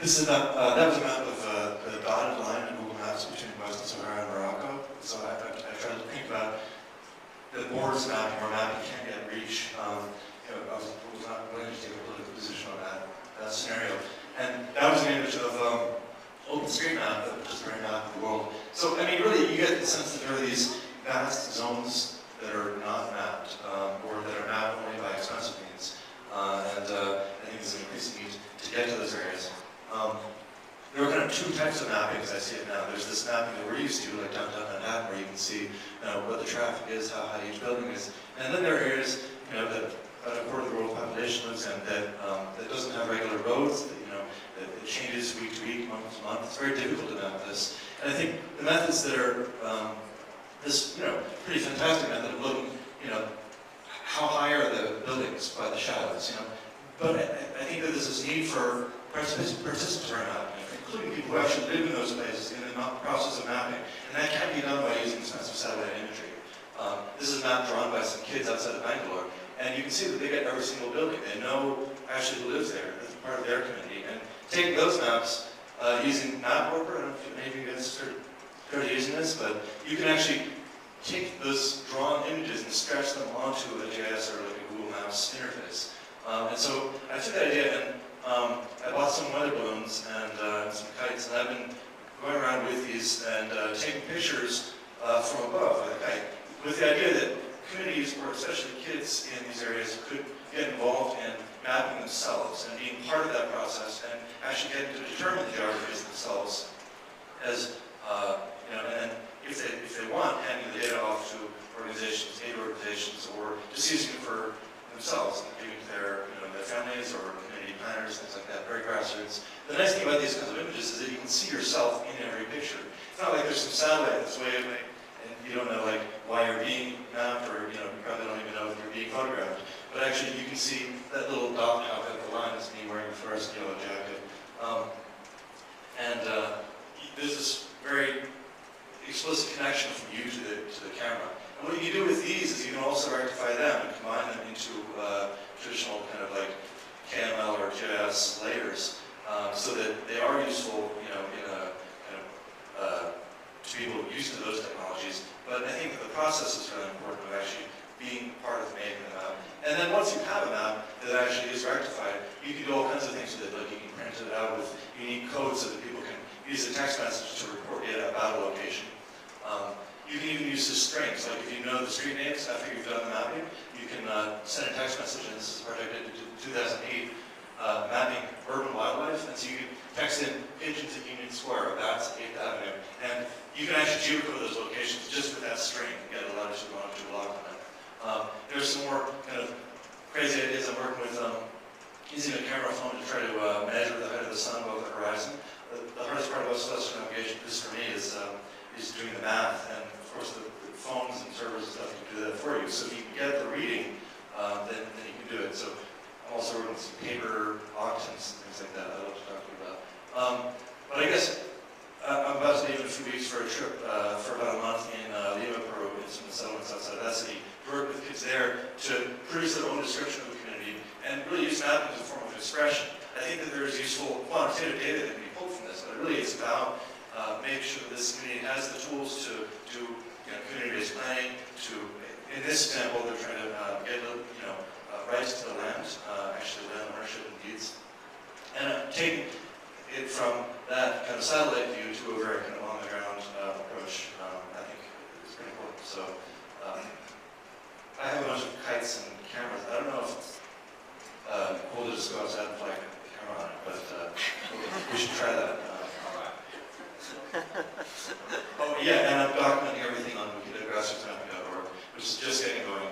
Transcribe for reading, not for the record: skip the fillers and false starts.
This is that was a map of the dotted line in Google Maps between Western Sahara and Morocco. So I tried to think about the borders mapping or mapping can't yet reach. I was not willing to take a political position on that scenario. And that was an image of OpenStreetMap, which is the very map of the world. So, I mean, really, you get the sense that there are these vast zones that are not mapped, or that are mapped only by expensive means. I think there's an increasing need to get to those areas. There are kind of two types of mapping as I see it now. There's this mapping that we're used to, like downtown Manhattan, where you can see what the traffic is, how high each building is. And then there are areas that about a quarter of the world population lives in that doesn't have regular roads, that it changes week to week, month to month. It's very difficult to map this. And I think the methods that are this pretty fantastic method of looking, how high are the buildings by the shadows, But I think that there's this need for participatory mapping, including people who actually live in those places in the process of mapping. And that can't be done by using expensive satellite imagery. This is a map drawn by some kids outside of Bangalore. And you can see that they get every single building. They know actually who lives there. That's part of their community. And taking those maps, using MapWorker, I don't know if maybe you guys started using this, but you can actually take those drawn images and stretch them onto a GIS or like a Google Maps interface. And so I took that idea and I bought some weather balloons and some kites, and I've been going around with these and taking pictures from above with a kite, with the idea that communities, or especially kids in these areas, could get involved in mapping themselves and being part of that process and actually getting to determine the geographies themselves as, and if they want, handing the data off to organizations, aid organizations, or just using it for themselves, giving to their families or community planners, things like that, very grassroots. The nice thing about these kinds of images is that you can see yourself in every picture. It's not like there's some satellite that's way away and you don't know why you're being mapped, or you probably don't even know if you're being photographed. But actually you can see that little dot out at the line is me wearing a fluorescent yellow jacket. There's this very explicit connection from you to the camera. And what you do with these is you can also rectify them and combine them into traditional kind of like KML or GIS layers, so that they are useful, in a kind of to people used to those technologies. But I think that the process is really important of actually being part of making the map. And then once you have a map that actually is rectified, you can do all kinds of things with it. Like you can print it out with unique codes so that people can use a text message to report data about a location. You can even use the strings. Like if you know the street names after you've done the mapping, you can send a text message, and this is a project I did in 2008, mapping urban wildlife. And so you can text in pigeons at Union Square, that's 8th Avenue. And you can actually geocode those locations just with that string and get a latitude longitude lock on it. There's some more kind of crazy ideas. I'm working with using a camera phone to try to measure the height of the sun above the horizon. The hardest part about celestial navigation, just for me, is doing the math, and of course the phones and servers and stuff can do that for you. So if you can get the reading, then you can do it. So I'm also working with some paper auctions and things like that I'd love to talk to you about. But I guess I'm about to leave in a few weeks for a trip for about a month in Lima, Peru, in some settlements outside of that city, to work with kids there to produce their own description of the community and really use mapping as a form of expression. I think that there is useful quantitative data that can be pulled from this, but really it's about making sure that this community has the tools to do community-based planning. In this example, they're trying to get rights to the land, actually land ownership and deeds, and taking it from that kind of satellite view to a very kind of on-the-ground approach. I think is pretty important. So I have a bunch of kites and cameras. I don't know if it's cool to just go outside and fly a camera on it, but we should try that. Oh yeah, and I'm documenting everything on wikidatagrassrootsmapping.org, which is just getting going.